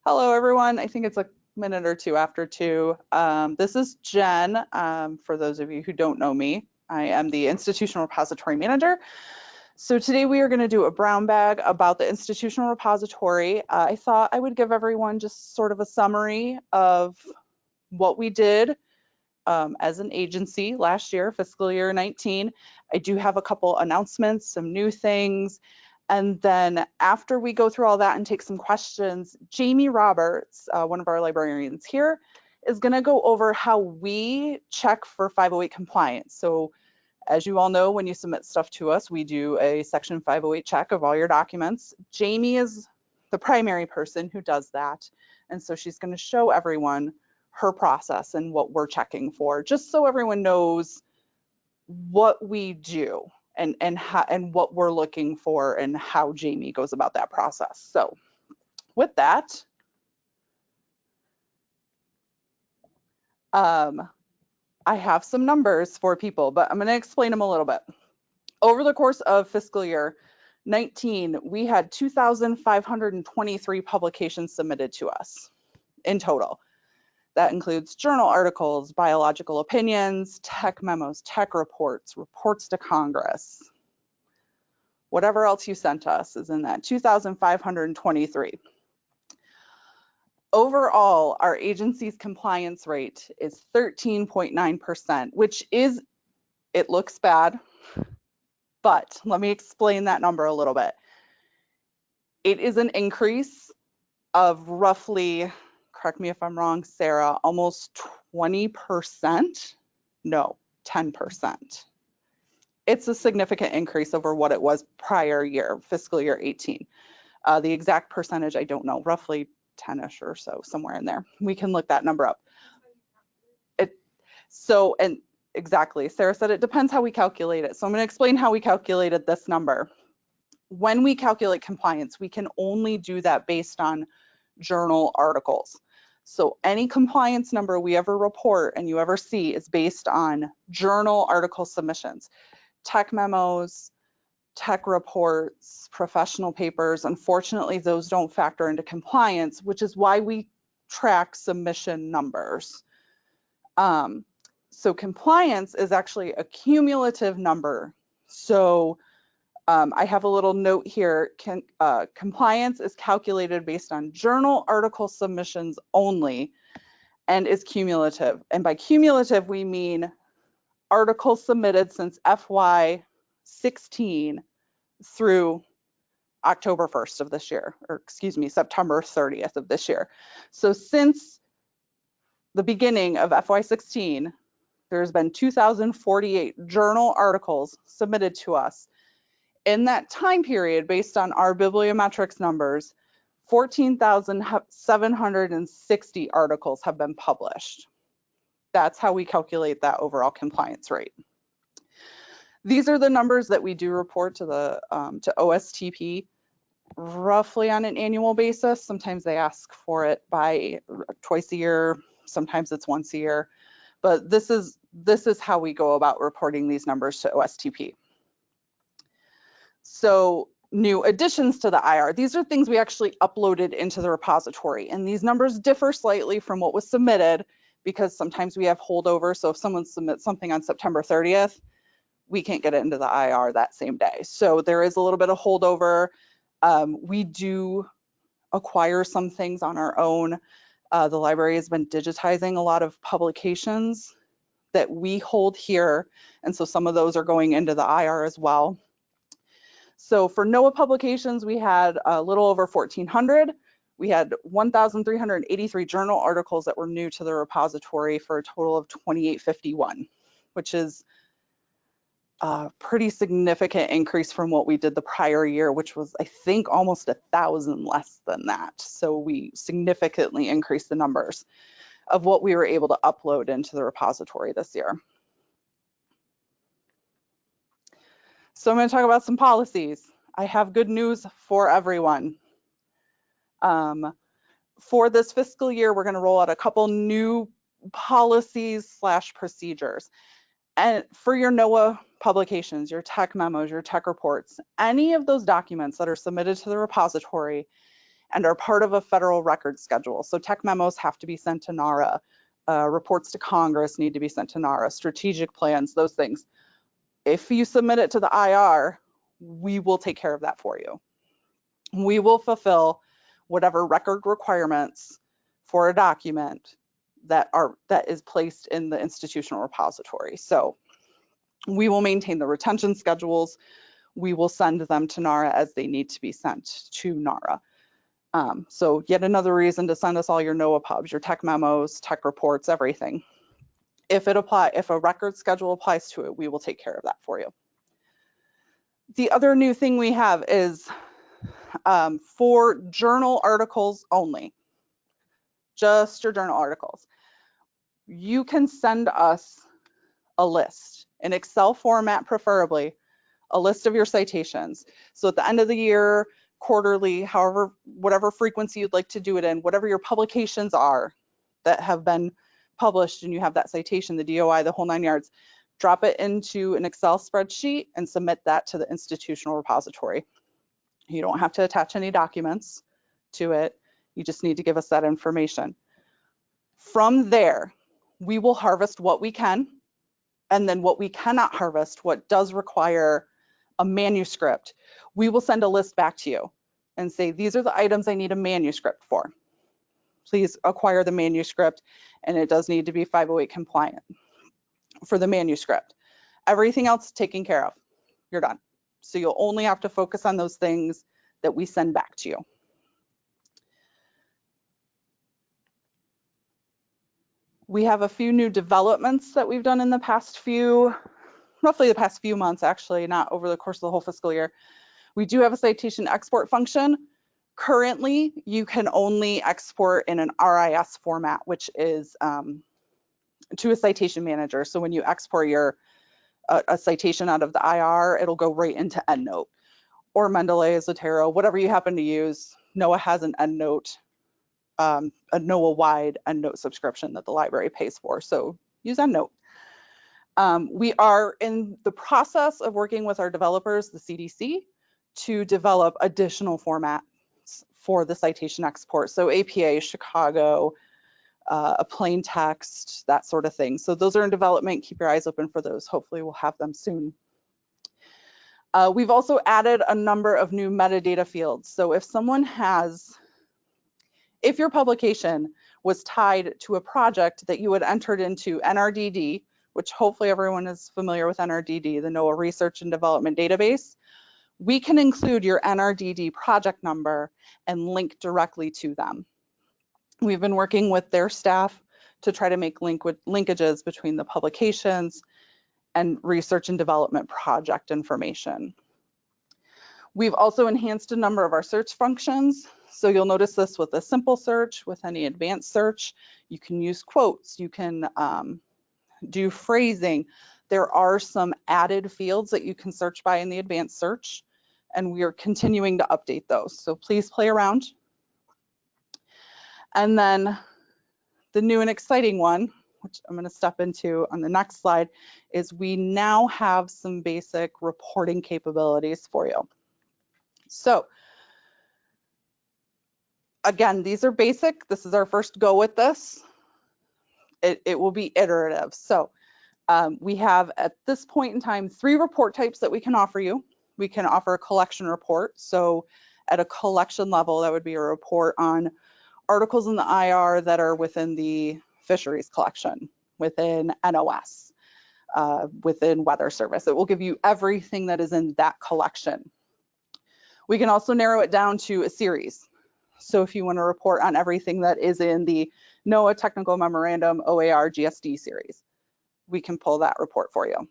Hello, everyone. I think it's a minute or two after 2. This is Jen. For those of you who don't know me, I am the Institutional Repository Manager. So today we are going to do a brown bag about the Institutional Repository. I thought I would give everyone just sort of a summary of what we did as an agency last year, fiscal year 19. I do have a couple announcements, some new things. And then after we go through all that and take some questions, Jamie Roberts, one of our librarians here, is going to go over how we check for 508 compliance. So as you all know, when you submit stuff to us, we do a Section 508 check of all your documents. Jamie is the primary person who does that. And so she's going to show everyone her process and what we're checking for, just so everyone knows what we do and what we're looking for and how Jamie goes about that process. So with that, I have some numbers for people, but I'm going to explain them a little bit. Over the course of fiscal year 19, we had 2,523 publications submitted to us in total. That includes journal articles, biological opinions, tech memos, tech reports, reports to Congress. Whatever else you sent us is in that 2,523. Overall, our agency's compliance rate is 13.9%, which is, it looks bad, but let me explain that number a little bit. It is an increase of roughly, correct me if I'm wrong, Sarah, almost 20%? No, 10%. It's a significant increase over what it was prior year, fiscal year 18. The exact percentage, I don't know, roughly 10-ish or so, somewhere in there. We can look that number up. And exactly, Sarah said it depends how we calculate it. So I'm going to explain how we calculated this number. When we calculate compliance, we can only do that based on journal articles. So any compliance number we ever report and you ever see is based on journal article submissions. Tech memos, tech reports, professional papers, unfortunately, those don't factor into compliance, which is why we track submission numbers. So compliance is actually a cumulative number. So I have a little note here. Compliance is calculated based on journal article submissions only and is cumulative. And by cumulative, we mean articles submitted since FY19 through October 1st of this year, or excuse me, September 30th of this year. So since the beginning of FY16, there's been 2,048 journal articles submitted to us. In that time period, based on our bibliometrics numbers, 14,760 articles have been published. That's how we calculate that overall compliance rate. These are the numbers that we do report to the to OSTP roughly on an annual basis. Sometimes they ask for it by twice a year, sometimes it's once a year. But this is how we go about reporting these numbers to OSTP. So new additions to the IR. These are things we actually uploaded into the repository, and these numbers differ slightly from what was submitted because sometimes we have holdover. So if someone submits something on September 30th, we can't get it into the IR that same day. So there is a little bit of holdover. We do acquire some things on our own. The library has been digitizing a lot of publications that we hold here, and so some of those are going into the IR as well. So for NOAA publications, we had a little over 1,400. We had 1,383 journal articles that were new to the repository for a total of 2,851, which is a pretty significant increase from what we did the prior year, which was, I think, almost 1,000 less than that. So we significantly increased the numbers of what we were able to upload into the repository this year. So I'm going to talk about some policies. I have good news for everyone. For this fiscal year, we're going to roll out a couple new policies / procedures. And for your NOAA publications, your tech memos, your tech reports, any of those documents that are submitted to the repository, and are part of a federal record schedule. So tech memos have to be sent to NARA, reports to Congress need to be sent to NARA, strategic plans, those things. If you submit it to the IR, we will take care of that for you. We will fulfill whatever record requirements for a document that is placed in the institutional repository. So we will maintain the retention schedules. We will send them to NARA as they need to be sent to NARA. So yet another reason to send us all your NOAA pubs, your tech memos, tech reports, everything. If a record schedule applies to it, we will take care of that for you. The other new thing we have is for journal articles only, just your journal articles. You can send us a list, in Excel format preferably, a list of your citations. So at the end of the year, quarterly, however, whatever frequency you'd like to do it in, whatever your publications are that have been published and you have that citation, the DOI, the whole 9 yards, drop it into an Excel spreadsheet and submit that to the institutional repository. You don't have to attach any documents to it. You just need to give us that information. From there, we will harvest what we can, and then what we cannot harvest, what does require a manuscript, we will send a list back to you and say, these are the items I need a manuscript for. Please acquire the manuscript, and it does need to be 508 compliant for the manuscript. Everything else taken care of, you're done. So you'll only have to focus on those things that we send back to you. We have a few new developments that we've done in the past roughly the past few months, actually, not over the course of the whole fiscal year. We do have a citation export function. Currently, you can only export in an RIS format, which is to a citation manager. So when you export a citation out of the IR, it'll go right into EndNote or Mendeley, Zotero, whatever you happen to use. NOAA has an EndNote, a NOAA-wide EndNote subscription that the library pays for. So use EndNote. We are in the process of working with our developers, the CDC, to develop additional formats for the citation export. So APA, Chicago, a plain text, that sort of thing. So those are in development. Keep your eyes open for those. Hopefully we'll have them soon. We've also added a number of new metadata fields. So if your publication was tied to a project that you had entered into NRDD, which hopefully everyone is familiar with NRDD, the NOAA Research and Development Database, we can include your NRDD project number and link directly to them. We've been working with their staff to try to make linkages between the publications and research and development project information. We've also enhanced a number of our search functions. So you'll notice this with a simple search, with any advanced search. You can use quotes, you can do phrasing. There are some added fields that you can search by in the advanced search, and we are continuing to update those. So please play around. And then the new and exciting one, which I'm going to step into on the next slide, is we now have some basic reporting capabilities for you. So again, these are basic. This is our first go with this. It will be iterative. So we have at this point in time 3 report types that we can offer you. We can offer a collection report. So at a collection level, that would be a report on articles in the IR that are within the fisheries collection, within NOS, within Weather Service. It will give you everything that is in that collection. We can also narrow it down to a series. So if you want to report on everything that is in the NOAA Technical Memorandum OAR GSD series, we can pull that report for you.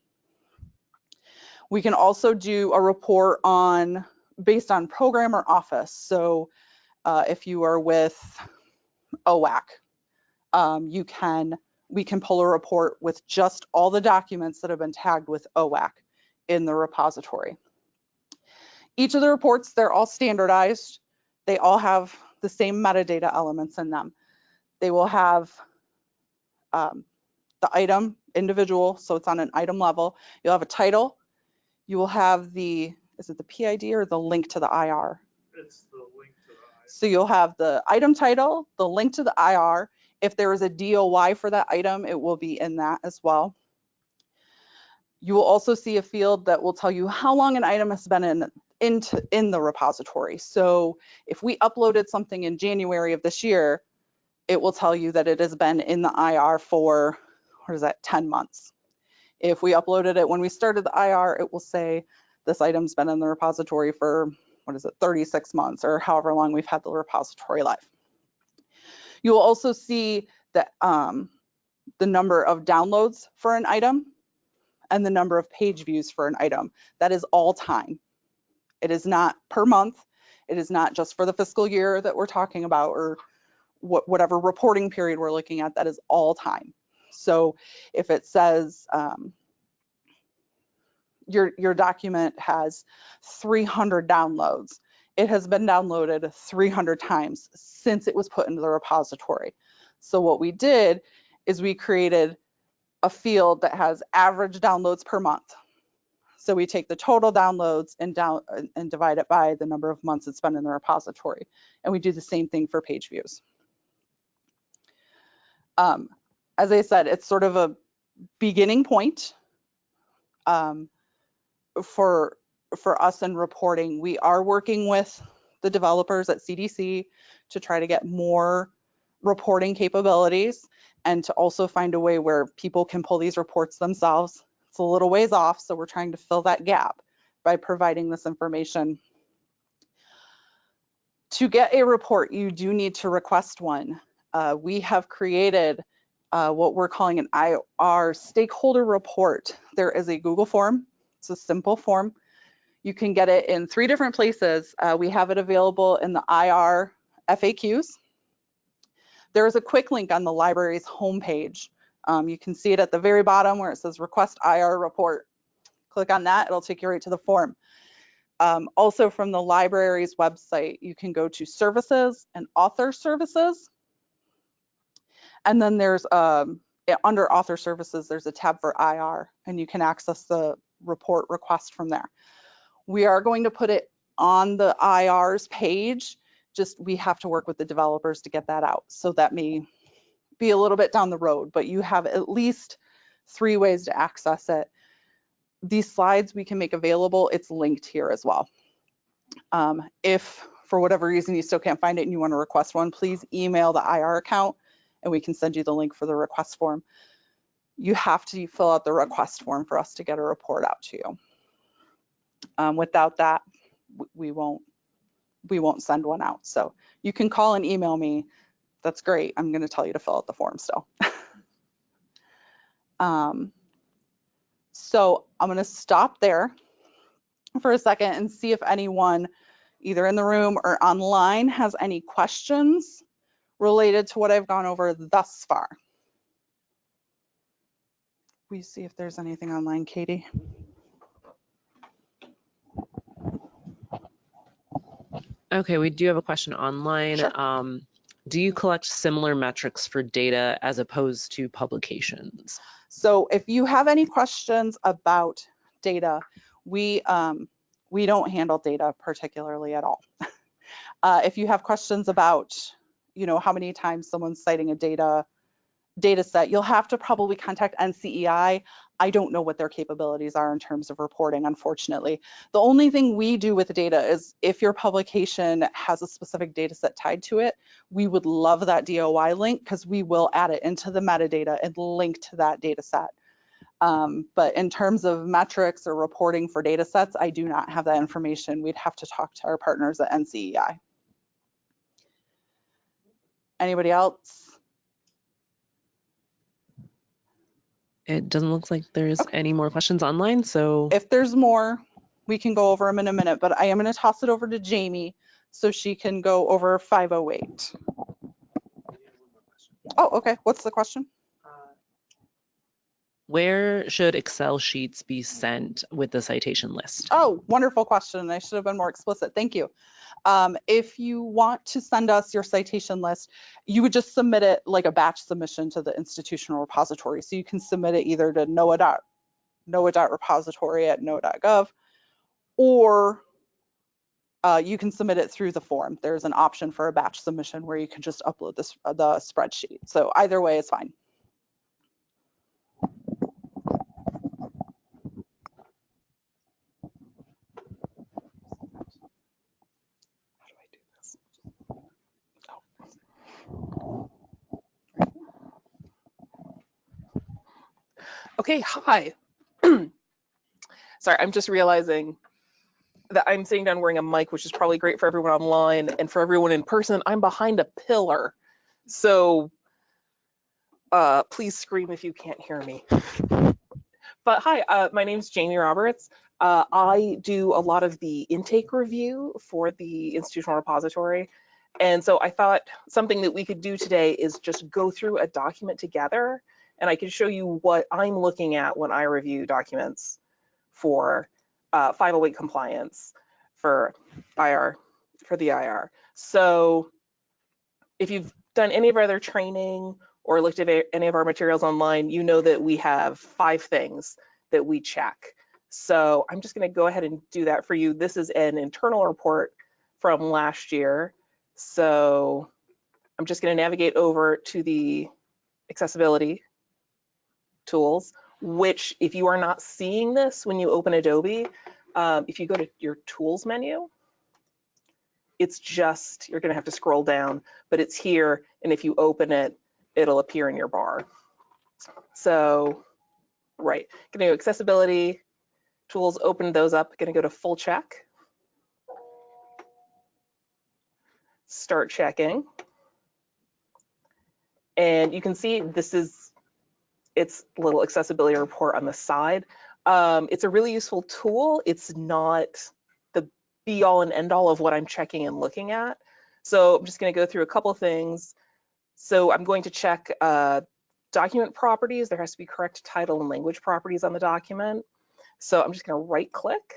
We can also do a report based on program or office. So if you are with OAC, we can pull a report with just all the documents that have been tagged with OAC in the repository. Each of the reports, they're all standardized. They all have the same metadata elements in them. They will have the item individual, so it's on an item level. You'll have a title. You will have is it the PID or the link to the IR? It's the link to the IR. So you'll have the item title, the link to the IR. If there is a DOI for that item, it will be in that as well. You will also see a field that will tell you how long an item has been in the repository. So if we uploaded something in January of this year, it will tell you that it has been in the IR for, 10 months. If we uploaded it when we started the IR, it will say this item's been in the repository for, 36 months, or however long we've had the repository live. You will also see that the number of downloads for an item and the number of page views for an item. That is all time. It is not per month. It is not just for the fiscal year that we're talking about, or whatever reporting period we're looking at. That is all time. So if it says your document has 300 downloads, it has been downloaded 300 times since it was put into the repository. So what we did is we created a field that has average downloads per month. So we take the total downloads and divide it by the number of months it's been in the repository. And we do the same thing for page views. As I said, it's sort of a beginning point for us in reporting. We are working with the developers at CDC to try to get more reporting capabilities, and to also find a way where people can pull these reports themselves. It's a little ways off, so we're trying to fill that gap by providing this information. To get a report, you do need to request one. We have created what we're calling an IR stakeholder report. There is a Google form. It's a simple form. You can get it in 3 different places. We have it available in the IR FAQs. There is a quick link on the library's homepage. You can see it at the very bottom where it says request IR report. Click on that, it'll take you right to the form. Also from the library's website, you can go to services and author services. And then there's, under author services, there's a tab for IR, and you can access the report request from there. We are going to put it on the IR's page, just we have to work with the developers to get that out. So that may be a little bit down the road, but you have at least 3 ways to access it. These slides we can make available, it's linked here as well. If for whatever reason you still can't find it and you want to request one, please email the IR account and we can send you the link for the request form. You have to fill out the request form for us to get a report out to you. Without that, we won't send one out. So you can call and email me. That's great. I'm going to tell you to fill out the form still. So I'm going to stop there for a second and see if anyone either in the room or online has any questions related to what I've gone over thus far. We see if there's anything online, Katie. Okay, we do have a question online. Sure. Do you collect similar metrics for data as opposed to publications? So if you have any questions about data, we don't handle data particularly at all. If you have questions about, how many times someone's citing a data set, you'll have to probably contact NCEI. I don't know what their capabilities are in terms of reporting, unfortunately. The only thing we do with data is if your publication has a specific data set tied to it, we would love that DOI link because we will add it into the metadata and link to that data set. But in terms of metrics or reporting for data sets, I do not have that information. We'd have to talk to our partners at NCEI. Anybody else? It doesn't look like there's any more questions online, so. If there's more, we can go over them in a minute, but I am going to toss it over to Jamie so she can go over 508. Oh, okay. What's the question? Where should Excel sheets be sent with the citation list? Oh, wonderful question. I should have been more explicit. Thank you. If you want to send us your citation list, you would just submit it like a batch submission to the institutional repository. So you can submit it either to NOAA.repository@noaa.gov, or you can submit it through the form. There's an option for a batch submission where you can just upload this, the spreadsheet. So either way is fine. How do I do this? Oh. Okay, hi. Sorry, I'm just realizing that I'm sitting down wearing a mic, which is probably great for everyone online, and for everyone in person, I'm behind a pillar. So please scream if you can't hear me. But hi, my name's Jamie Roberts. I do a lot of the intake review for the institutional repository. And so I thought something that we could do today is just go through a document together, and I can show you what I'm looking at when I review documents for 508 compliance for IR, for the IR. So if you've done any of our other training or looked at any of our materials online, you know that we have 5 things that we check. So I'm just going to go ahead and do that for you. This is an internal report from last year. So I'm just going to navigate over to the accessibility tools, which if you are not seeing this when you open Adobe, if you go to your tools menu, it's just, you're going to have to scroll down, but it's here. And if you open it, it'll appear in your bar. So, right, going to go accessibility tools, open those up, going to go to full check. Start checking. And you can see this is its little accessibility report on the side. It's a really useful tool. It's not the be all and end all of what I'm checking and looking at. So I'm just going to go through a couple of things. So I'm going to check document properties. There has to be correct title and language properties on the document. So I'm just going to right click,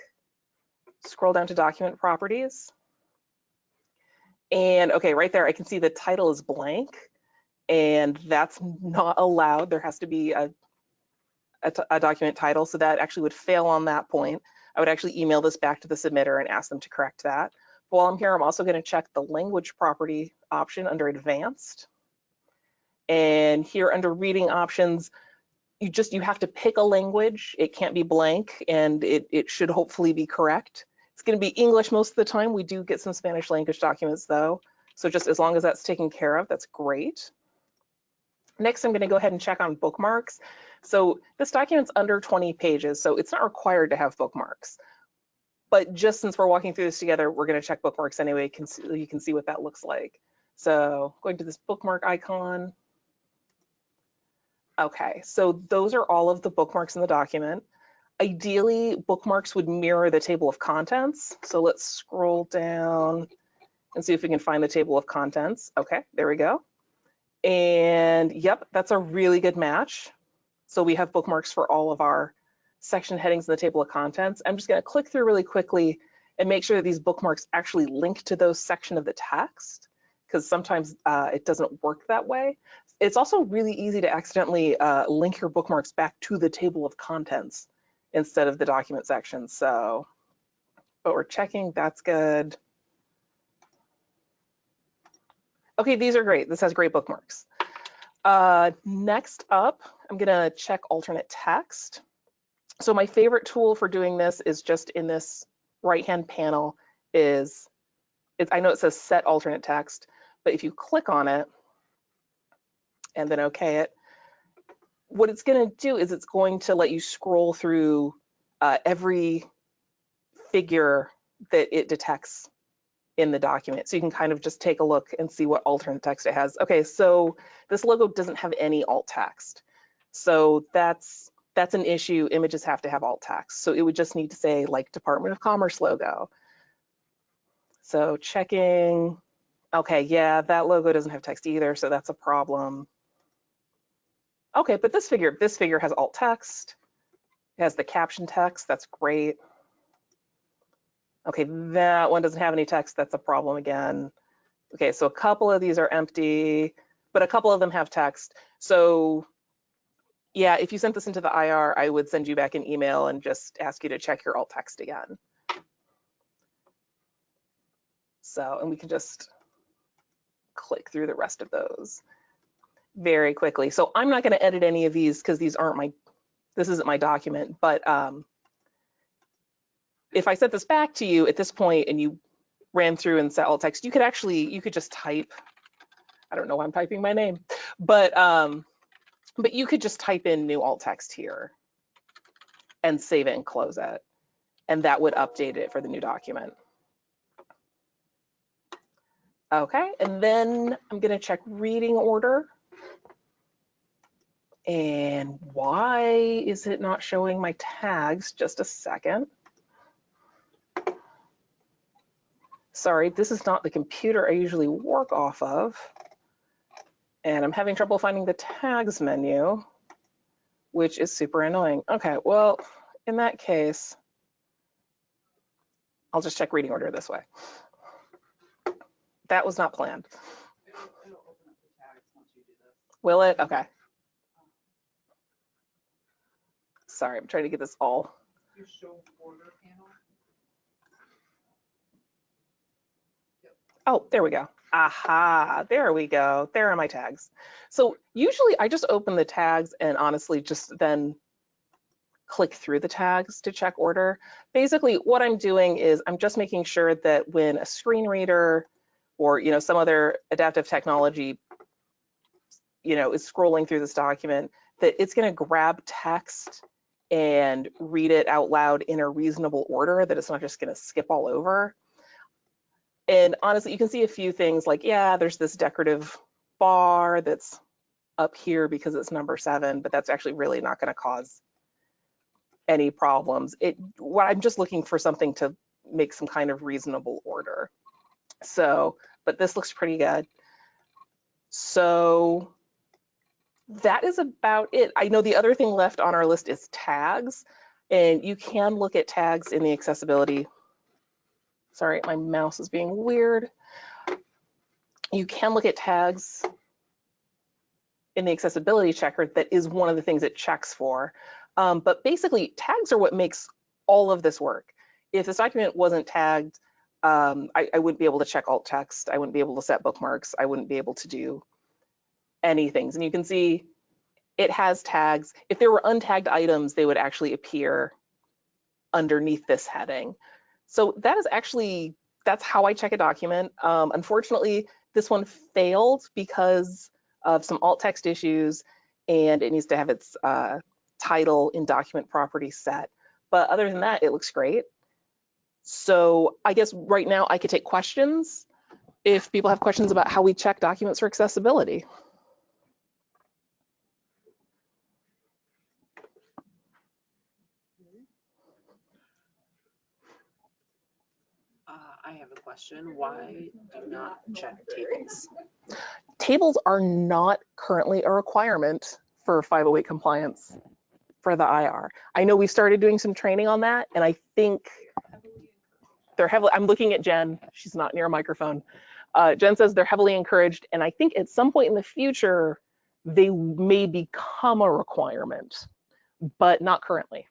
scroll down to document properties. And okay, right there, I can see the title is blank, and that's not allowed. There has to be a document title, so that actually would fail on that point. I would actually email this back to the submitter and ask them to correct that. But while I'm here, I'm also going to check the language property option under advanced. And here under reading options, you have to pick a language. It can't be blank, and it should hopefully be correct. It's going to be English most of the time. We do get some Spanish language documents though. So just as long as that's taken care of, that's great. Next, I'm going to go ahead and check on bookmarks. So this document's under 20 pages, so it's not required to have bookmarks. But just since we're walking through this together, we're going to check bookmarks anyway. You can see what that looks like. So going to this bookmark icon. Okay, so those are all of the bookmarks in the document. Ideally, bookmarks would mirror the table of contents. So let's scroll down and see if we can find the table of contents. Okay, there we go. And yep, that's a really good match. So we have bookmarks for all of our section headings in the table of contents. I'm just going to click through really quickly and make sure that these bookmarks actually link to those sections of the text, because sometimes it doesn't work that way. It's also really easy to accidentally link your bookmarks back to the table of contents instead of the document section. So, but we're checking, that's good. Okay, these are great. This has great bookmarks. Next up, I'm gonna check alternate text. So my favorite tool for doing this is just in this right-hand panel I know it says set alternate text, but if you click on it and then okay it, what it's gonna do is it's going to let you scroll through every figure that it detects in the document. So you can kind of just take a look and see what alternate text it has. Okay, so this logo doesn't have any alt text. So that's an issue. Images have to have alt text. So it would just need to say like Department of Commerce logo. So checking, okay, yeah, that logo doesn't have text either, so that's a problem. Okay, but this figure has alt text. It has the caption text, that's great. Okay, that one doesn't have any text, that's a problem again. Okay, so a couple of these are empty, but a couple of them have text. So yeah, if you sent this into the IR, I would send you back an email and just ask you to check your alt text again. So, and we can just click through the rest of those very quickly. So I'm not going to edit any of these because these aren't my, this isn't my document, but if I sent this back to you at this point and you ran through and set alt text, you could actually, you could just type, I don't know why I'm typing my name, but you could just type in new alt text here and save it and close it. And that would update it for the new document. Okay, and then I'm gonna check reading order. And why is it not showing my tags? Just a second. Sorry, this is not the computer I usually work off of. And I'm having trouble finding the tags menu, which is super annoying. Okay, well, in that case, I'll just check reading order this way. That was not planned. It'll open up the tags once you do this. Will it? Okay. Sorry, I'm trying to get this all. You show order panel. Oh, there we go. Aha, there we go. There are my tags. So usually I just open the tags and honestly just then click through the tags to check order. Basically what I'm doing is I'm just making sure that when a screen reader or some other adaptive technology is scrolling through this document, that it's going to grab text and read it out loud in a reasonable order, that it's not just going to skip all over. And honestly, you can see a few things like, yeah, there's this decorative bar that's up here because it's number 7, but that's actually really not going to cause any problems. I'm just looking for something to make some kind of reasonable order. So, but this looks pretty good. So that is about it. I know the other thing left on our list is tags, and you can look at tags in the accessibility. Sorry, my mouse is being weird. You can look at tags in the accessibility checker. That is one of the things it checks for. But basically, tags are what makes all of this work. If this document wasn't tagged, I wouldn't be able to check alt text. I wouldn't be able to set bookmarks. I wouldn't be able to do any things. And you can see it has tags. If there were untagged items, they would actually appear underneath this heading. So that is actually, that's how I check a document. Unfortunately, this one failed because of some alt text issues, and it needs to have its title in document properties set. But other than that, it looks great. So I guess right now I could take questions if people have questions about how we check documents for accessibility. I have a question. Why do not check tables? Tables are not currently a requirement for 508 compliance for the IR. I know we started doing some training on that, and I think they're heavily, I'm looking at Jen, she's not near a microphone. Jen says they're heavily encouraged, and I think at some point in the future, they may become a requirement, but not currently.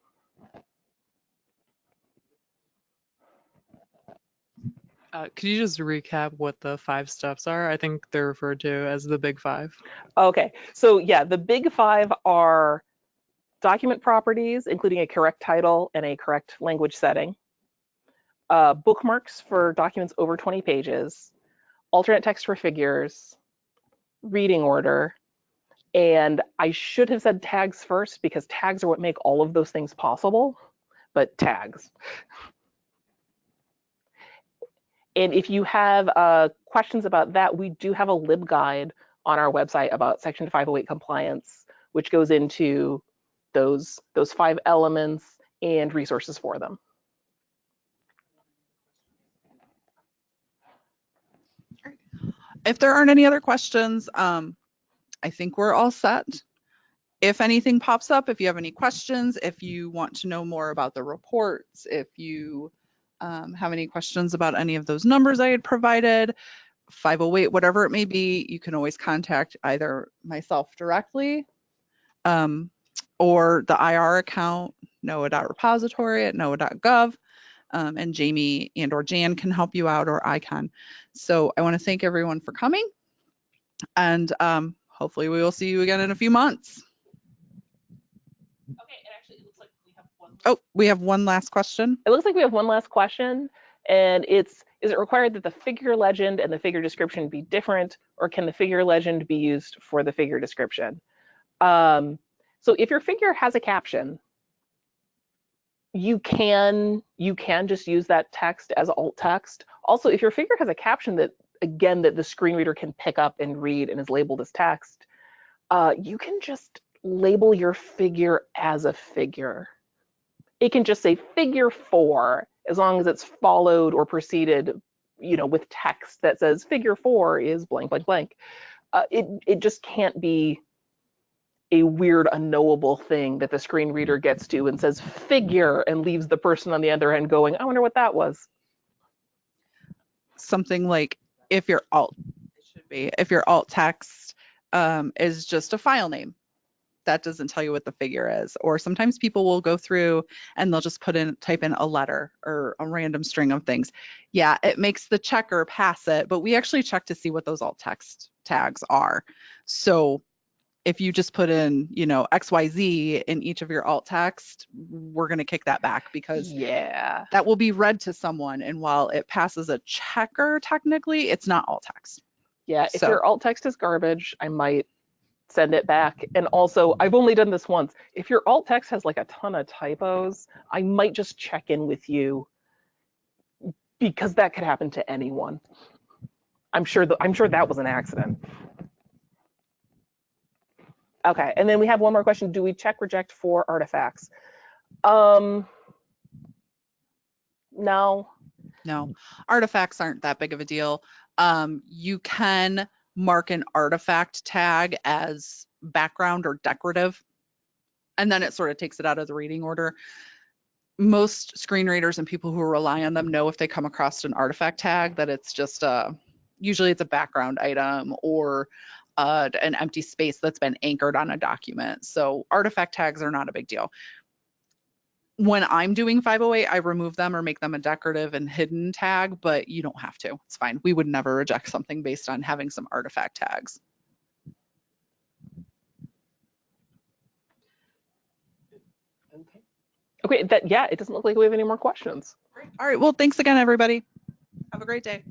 Could you just recap what the 5 steps are? I think they're referred to as the big 5. Okay, so yeah, the big 5 are document properties, including a correct title and a correct language setting, bookmarks for documents over 20 pages, alternate text for figures, reading order, and I should have said tags first because tags are what make all of those things possible, but tags. And if you have questions about that, we do have a LibGuide on our website about Section 508 compliance, which goes into those 5 elements and resources for them. If there aren't any other questions, I think we're all set. If anything pops up, if you have any questions, if you want to know more about the reports, if you have any questions about any of those numbers I had provided, 508, whatever it may be, you can always contact either myself directly or the IR account, NOAA.repository at NOAA.gov. and Jamie and or Jan can help you out, or I can. So I want to thank everyone for coming, and hopefully we will see you again in a few months. Okay, and actually, it looks like we have one. Oh, we have one last question. It looks like we have one last question, and it's, is it required that the figure legend and the figure description be different, or can the figure legend be used for the figure description? So if your figure has a caption, you can just use that text as alt text. Also, if your figure has a caption that, again, that the screen reader can pick up and read and is labeled as text, you can just label your figure as a figure. It can just say figure 4, as long as it's followed or preceded, with text that says figure 4 is blank, blank, blank. It just can't be a weird unknowable thing that the screen reader gets to and says figure and leaves the person on the other end going, I wonder what that was. Something like if your alt, it should be, if your alt text is just a file name, that doesn't tell you what the figure is. Or sometimes people will go through and they'll just type in a letter or a random string of things. Yeah, it makes the checker pass it, but we actually check to see what those alt text tags are. So if you just put in, XYZ in each of your alt text, we're going to kick that back because that will be read to someone. And while it passes a checker, technically, it's not alt text. Yeah, if your alt text is garbage, I might send it back. And also, I've only done this once. If your alt text has like a ton of typos, I might just check in with you because that could happen to anyone. I'm sure that was an accident. Okay, and then we have one more question. Do we check reject for artifacts? No. No, artifacts aren't that big of a deal. You can mark an artifact tag as background or decorative, and then it sort of takes it out of the reading order. Most screen readers and people who rely on them know if they come across an artifact tag that it's just usually it's a background item or an empty space that's been anchored on a document. So artifact tags are not a big deal. When I'm doing 508, I remove them or make them a decorative and hidden tag, but you don't have to. It's fine. We would never reject something based on having some artifact tags. Okay, it doesn't look like we have any more questions. All right, well, thanks again, everybody. Have a great day.